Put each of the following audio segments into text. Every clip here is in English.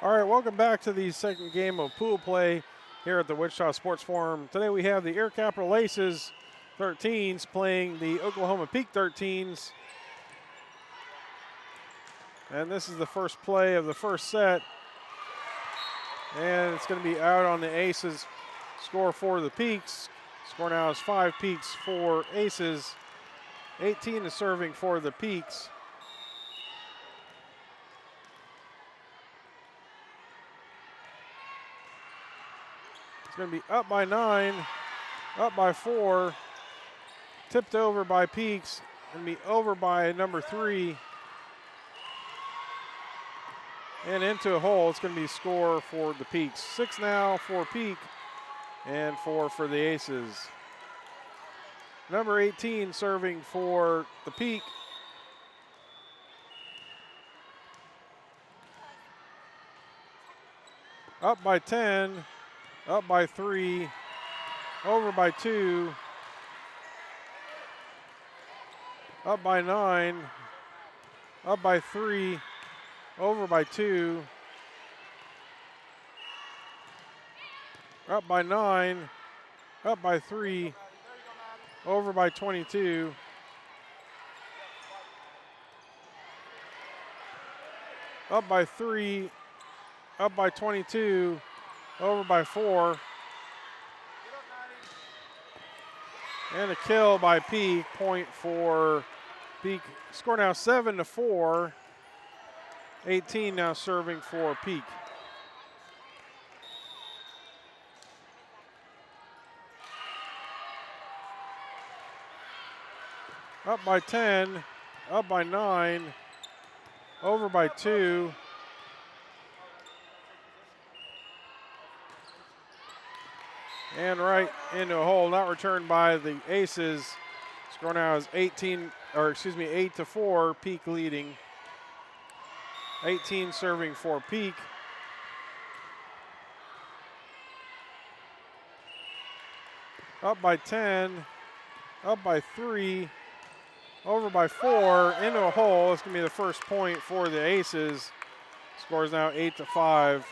All right, welcome back to the second game of pool play here at the Wichita Sports Forum. Today we have the Air Capital Aces 13s playing the Oklahoma Peak 13s. And this is the first play of the first set. And it's going to be out on the Aces. Score for the Peaks. Score now is 5 Peaks, 4 Aces. 18 is serving for the Peaks. It's going to be up by 9, up by 4, tipped over by Peaks, and be over by number 3, and into a hole. It's going to be score for the Peaks. 6 now for Peak, and 4 for the Aces. Number 18 serving for the Peak. Up by 10. Up by 3, over by 2, up by 9, up by 3, over by 2, up by 9, up by 3, over by 22, up by 3, up by 22, over by 4, and a kill by Peak. Point for Peak. Score now 7-4. 18 now serving for Peak. Up by 10, up by 9, over by 2. And right into a hole, not returned by the Aces. Score now is 8-4, Peak leading. 18 serving for Peak. Up by 10, up by 3, over by 4, into a hole. It's going to be the first point for the Aces. Score is now 8-5.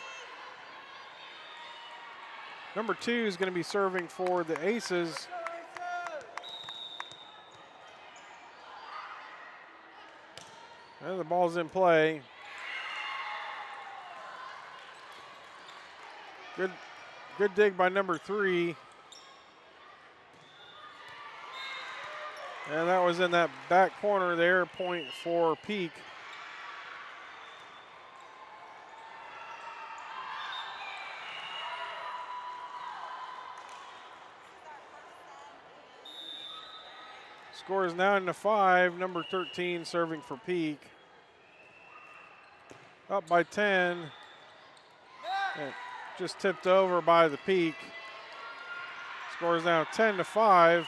Number 2 is going to be serving for the Aces. And the ball's in play. Good dig by number 3. And that was in that back corner there, point for Peak. Score is 9-5. Number 13 serving for Peak. Up by 10. And just tipped over by the Peak. Score is now 10-5.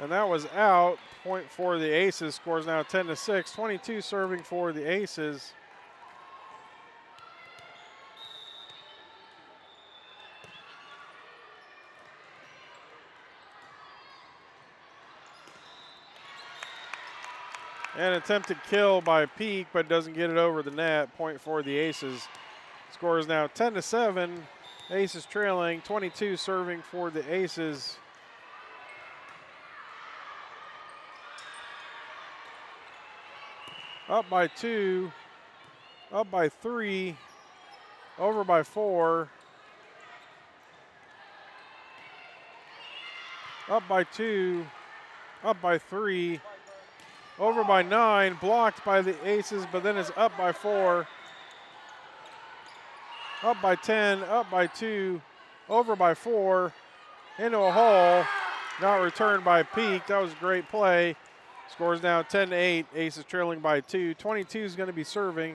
And that was out. Point for the Aces. Scores now 10-6. 22 serving for the Aces. An attempted kill by Peak, but doesn't get it over the net. Point for the Aces. Score is now 10-7. Aces trailing. 22 serving for the Aces. Up by 2, up by 3, over by 4, up by 2, up by 3, over by 9, blocked by the Aces, but then it's up by 4, up by 10, up by 2, over by 4, into a hole, not returned by Peak. That was a great play. Scores now 10-8. Aces trailing by 2. 22 is going to be serving.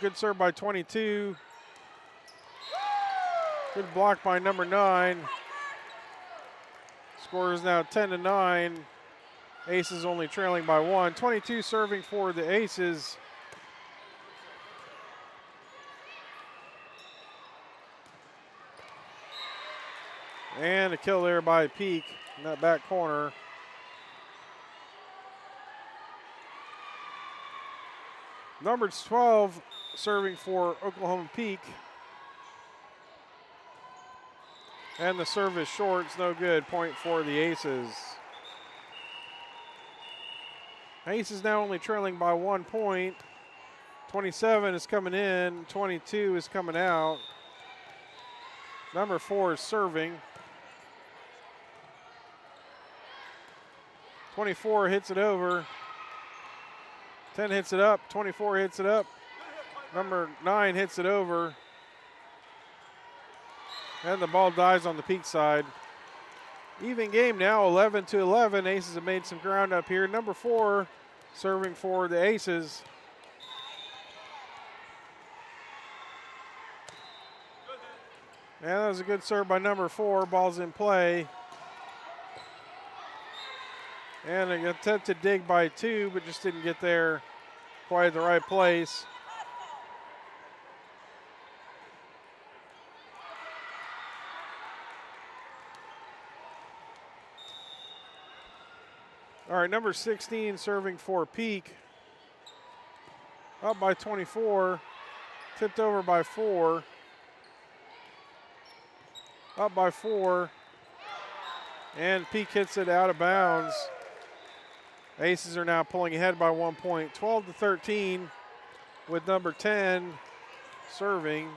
Good serve by 22. Good block by number 9. Score is now 10-9. Aces only trailing by 1. 22 serving for the Aces. And a kill there by Peak in that back corner. Number 12 serving for Oklahoma Peak. And the serve is short, it's no good. Point for the Aces. Aces now only trailing by 1 point. 27 is coming in, 22 is coming out. Number 4 is serving. 24 hits it over. 10 hits it up, 24 hits it up. Number 9 hits it over. And the ball dies on the Peak side. Even game now, 11-11. Aces have made some ground up here. Number 4 serving for the Aces. And that was a good serve by number 4. Ball's in play. And an attempted dig by 2, but just didn't get there quite at the right place. All right, number 16 serving for Peak. Up by 24, tipped over by 4. Up by 4, and Peak hits it out of bounds. Aces are now pulling ahead by 1 point, 12-13, with number 10 serving.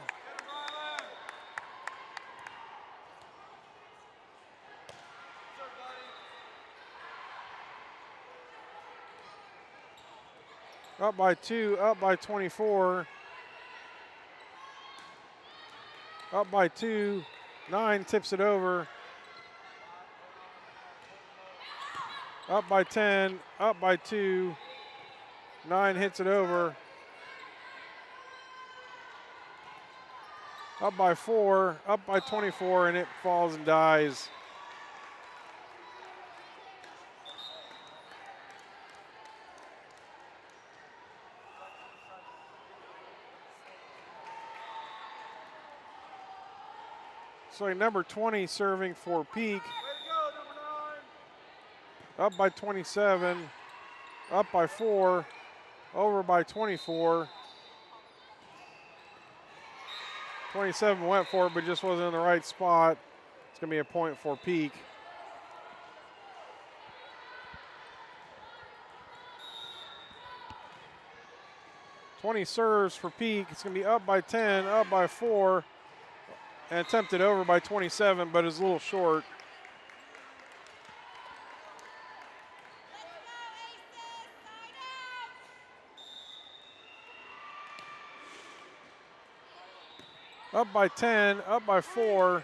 Up by 2, up by 24. Up by 2, 9 tips it over. Up by 10, up by 2, 9 hits it over. Up by 4, up by 24, and it falls and dies. So number 20 serving for Peak. Up by 27, up by 4, over by 24. 27 went for it, but just wasn't in the right spot. It's going to be a point for Peak. .20 serves for Peak. It's going to be up by 10, up by 4, and attempted over by 27, but is a little short. Up by 10, up by 4,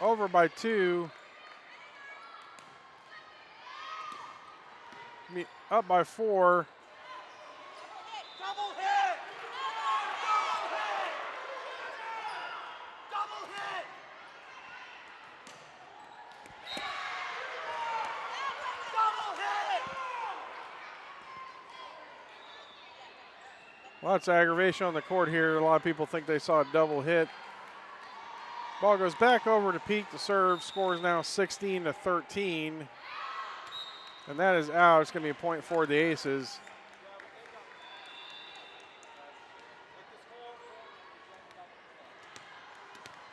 over by 2. Up by 4. Double hit! Double hit! Double hit! Double hit! Lots of aggravation on the court here. A lot of people think they saw a double hit. Ball goes back over to Peak to serve. Score is now 16-13. And that is out. It's going to be a point for the Aces.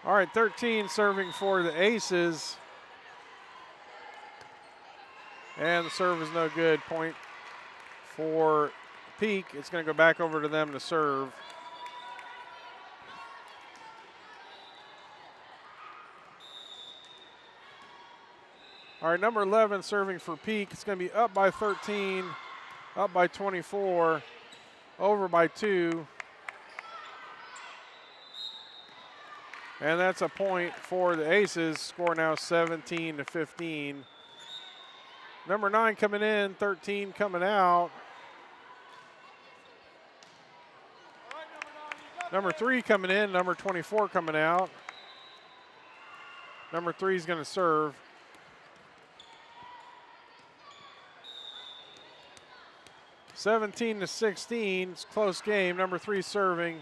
All right, 13 serving for the Aces. And the serve is no good. Point for Peak. It's going to go back over to them to serve. All right, number 11 serving for Peak. It's going to be up by 13, up by 24, over by 2. And that's a point for the Aces. Score now 17-15. Number 9 coming in, 13 coming out. Number 3 coming in, number 24 coming out. Number 3 is going to serve. (17-16). It's a close game. Number 3 serving.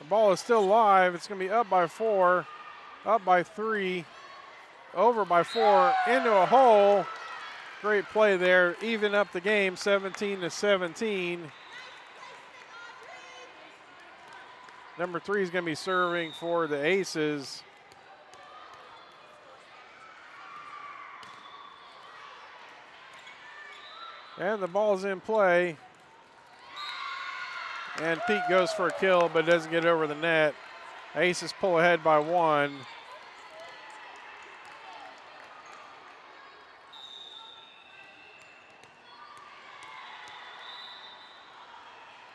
The ball is still live. It's going to be up by 4, up by 3, over by 4, into a hole. Great play there. Even up the game, 17-17. Number 3 is going to be serving for the Aces. And the ball's in play. And Peak goes for a kill, but doesn't get over the net. Aces pull ahead by 1.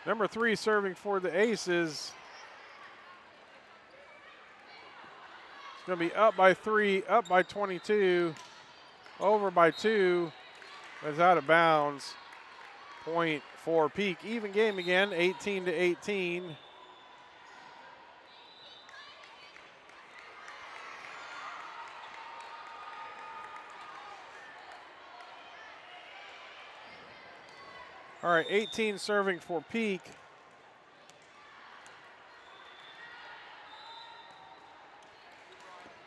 Number 3 serving for the Aces. It's going to be up by 3, up by 22, over by 2. It's out of bounds. Point for Peak. Even game again, 18-18. All right, 18 serving for Peak.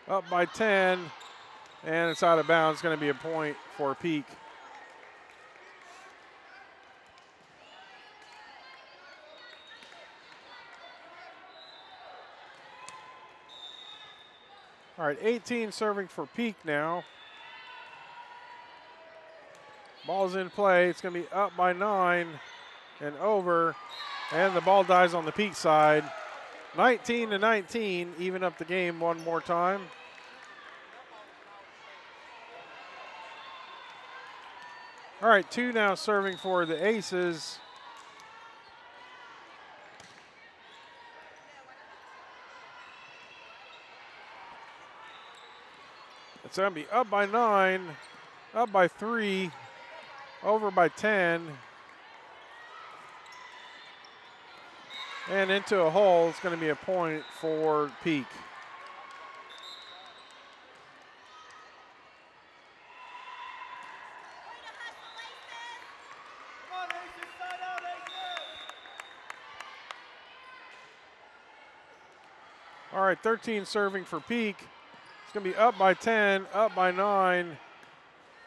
Up by 10, and it's out of bounds. It's going to be a point for Peak. All right, 18 serving for Peak now. Ball's in play. It's going to be up by 9 and over, and the ball dies on the Peak side. 19-19, even up the game one more time. All right, 2 now serving for the Aces. It's going to be up by 9, up by 3, over by 10, and into a hole. It's going to be a point for Peak. Come on, Aces, side out, Aces. All right, 13 serving for Peak. It's going to be up by 10, up by 9,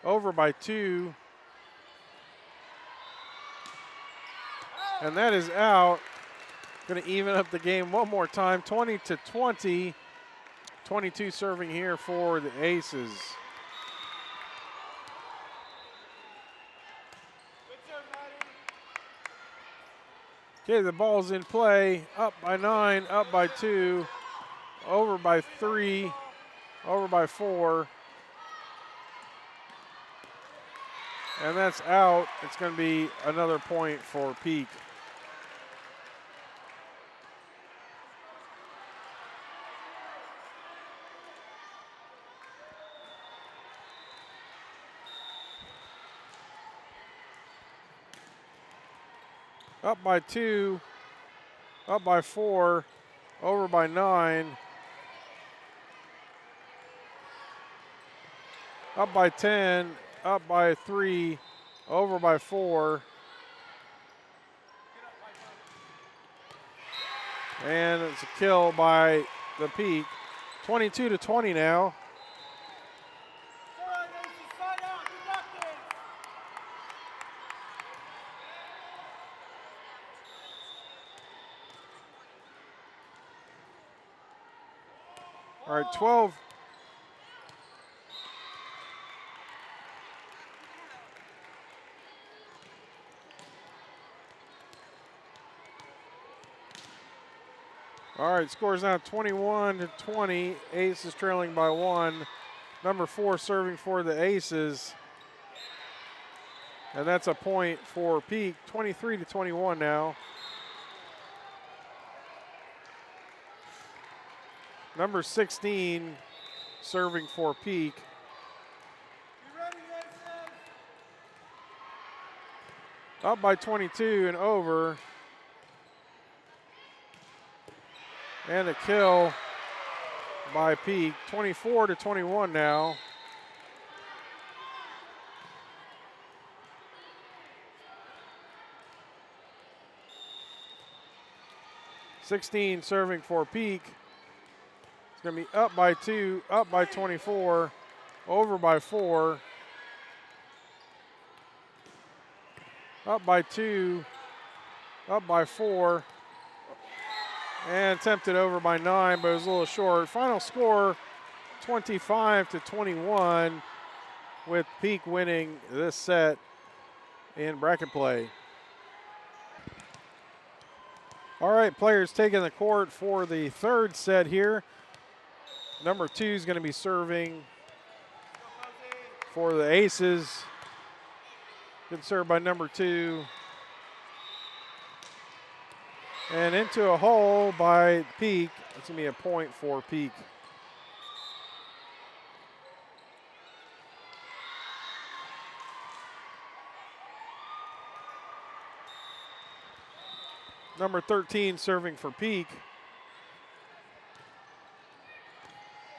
over by 2. And that is out. Going to even up the game one more time, 20-20. 22 serving here for the Aces. Good serve, Maddie. Okay, the ball's in play. Up by 9, up by 2, over by 3, over by 4. And that's out. It's going to be another point for Peak. Up by 2, up by 4, over by 9, up by 10, up by 3, over by 4, and it's a kill by the Peak. 22-20 now. All right, Aces, side out. You got this. All right, 12. All right, scores now 21-20. Aces trailing by 1. Number 4 serving for the Aces. And that's a point for Peak. 23-21 now. Number 16 serving for Peak. You ready, Aces? Up by 22 and over. And a kill by Peak. 24-21 now. 16 serving for Peak. It's going to be up by 2, up by 24, over by 4, up by 2, up by 4, and attempted over by 9, but it was a little short. Final score 25-21, with Peak winning this set in bracket play. All right, players taking the court for the third set here. Number 2 is going to be serving for the Aces. Good serve by number 2. And into a hole by Peak. It's going to be a point for Peak. Number 13 serving for Peak.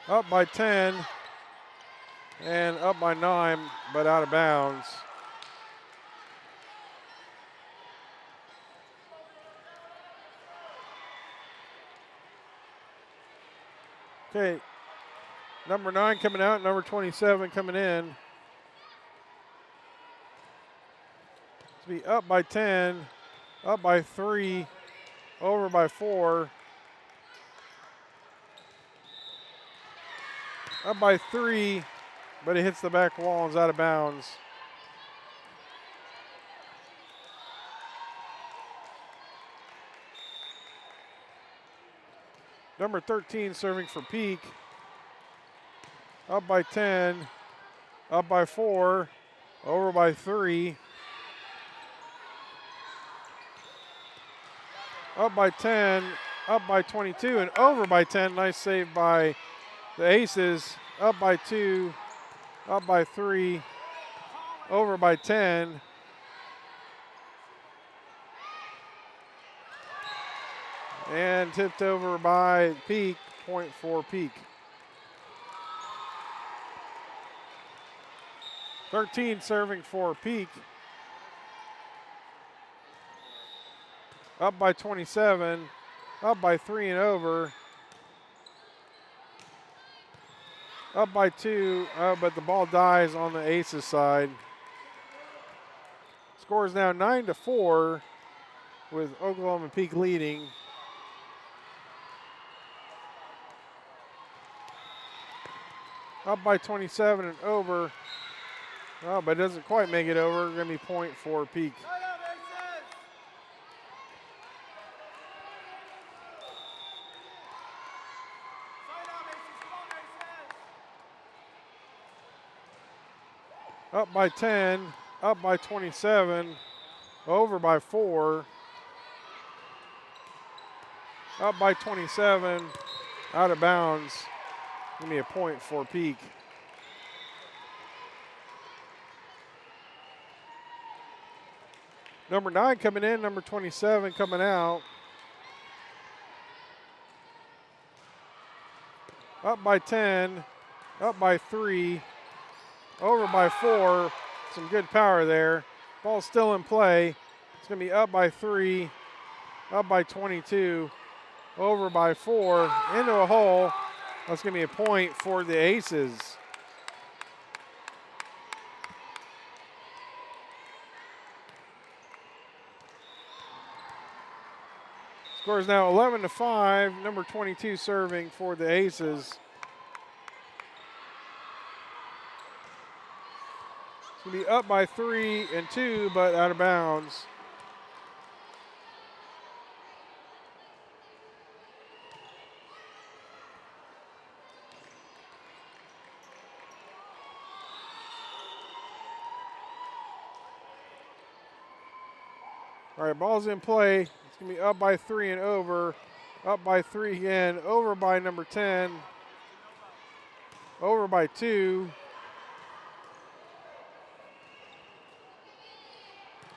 Up by 10 and up by 9, but out of bounds. Okay, number 9 coming out, number 27 coming in. To be up by 10, up by 3, over by 4, up by 3, but it hits the back wall and is out of bounds. Number 13 serving for Peak. Up by 10, up by 4, over by 3, up by 10, up by 22, and over by 10. Nice save by the Aces. Up by 2, up by 3, over by 10. And tipped over by Peak, point for Peak. 13 serving for Peak. Up by 27, up by 3 and over. Up by 2, but the ball dies on the Aces side. Score is now 9-4 with Oklahoma Peak leading. Up by 27 and over. Oh, but it doesn't quite make it over. Going to be point for Peak. Up by 10, up by 27, over by 4, up by 27, out of bounds. Give me a point for Peak. Number 9 coming in, number 27 coming out. Up by 10, up by 3, over by 4. Some good power there. Ball's still in play. It's going to be up by 3, up by 22, over by 4, into a hole. That's going to be a point for the Aces. Score is now 11-5. Number 22 serving for the Aces. It's going to be up by 3 and 2, but out of bounds. All right, ball's in play. It's going to be up by 3 and over. Up by 3 again. Over by number 10. Over by 2.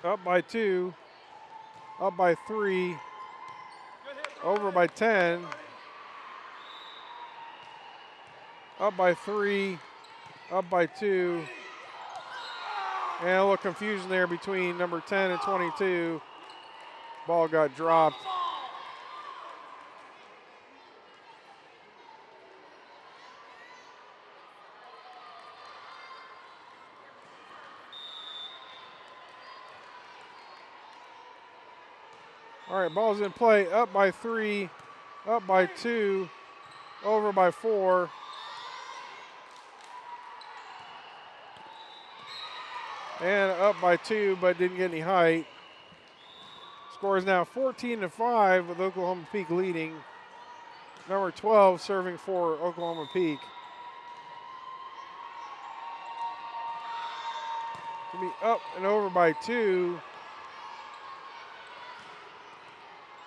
Up by 2. Up by 3. Over by 10. Up by 3. Up by 2. And a little confusion there between number 10 and 22. Ball got dropped. All right, ball's in play. Up by 3, up by 2, over by 4. And up by 2, but didn't get any height. Score is now 14-5 with Oklahoma Peak leading. Number 12 serving for Oklahoma Peak. Gonna be up and over by 2.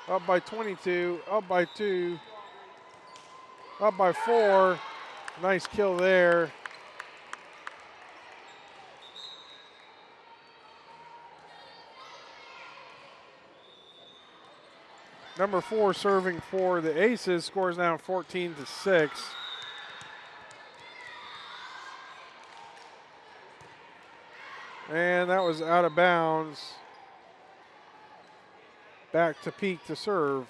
Up by 22, up by 2, up by 4. Nice kill there. Number 4 serving for the Aces, scores now 14-6. And that was out of bounds. Back to Peak to serve.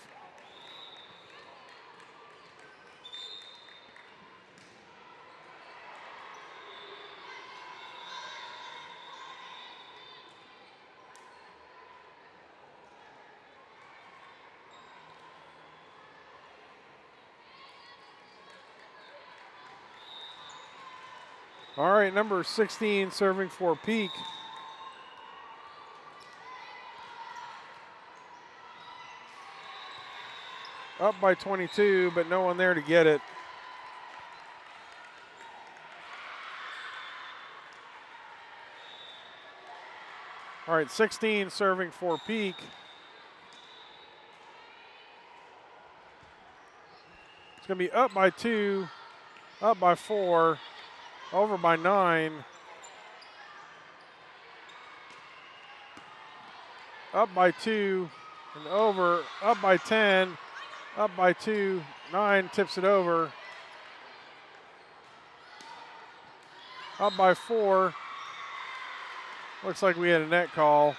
All right, number 16 serving for Peak. Up by 22, but no one there to get it. All right, 16 serving for Peak. It's going to be up by 2, up by 4, over by 9. Up by 2 and over, up by 10, up by 2, 9 tips it over. Up by 4. Looks like we had a net call.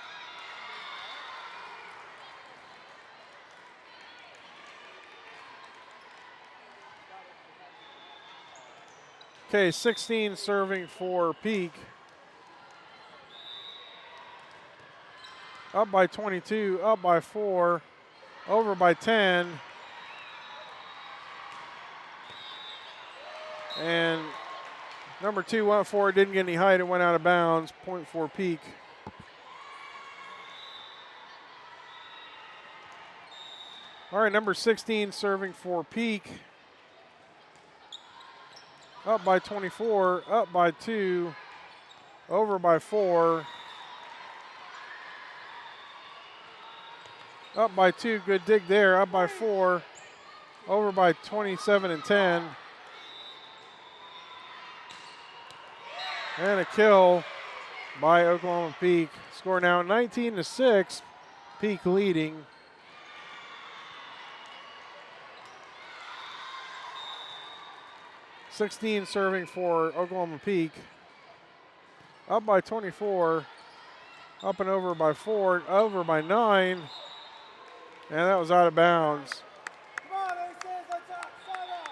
Okay, 16 serving for Peak. Up by 22, up by 4, over by 10. And number 2 went for it, didn't get any height, it went out of bounds. Point for Peak. All right, number 16 serving for Peak. Up by 24, up by 2, over by 4. Up by 2, good dig there, up by 4, over by 27 and 10. And a kill by Oklahoma Peak. Score now 19-6, Peak leading. (16) serving for Oklahoma Peak. Up by 24, up and over by 4, over by 9. And that was out of bounds. Come on, Aces, attack, side out.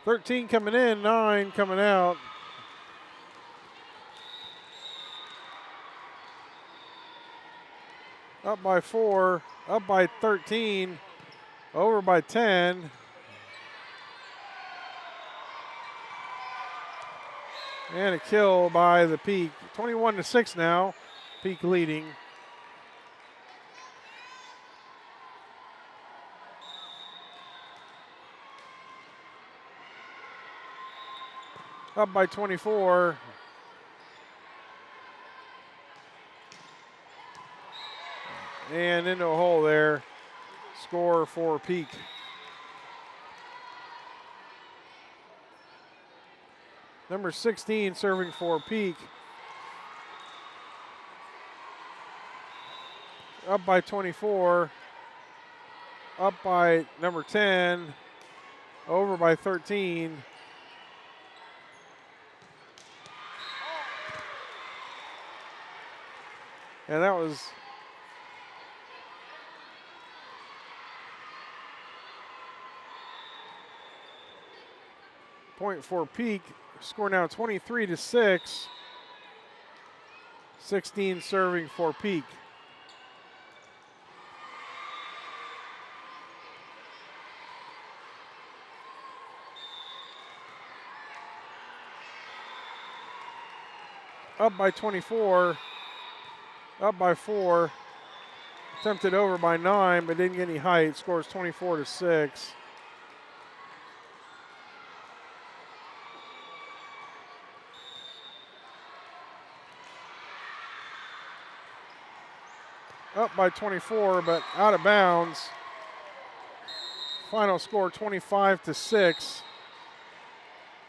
13 coming in, 9 coming out. Up by 4, up by 13, over by 10. And a kill by the Peak. 21-6 now. Peak leading. Up by 24. And into a hole there. Score for Peak. Number 16 serving for Peak. Up by 24, up by number 10, over by 13. And that was point for Peak. Score now 23-6. 16 serving for Peak. Up by 24, up by 4. Attempted over by 9, but didn't get any height. Scores 24-6. Up by 24, but out of bounds. Final score 25-6.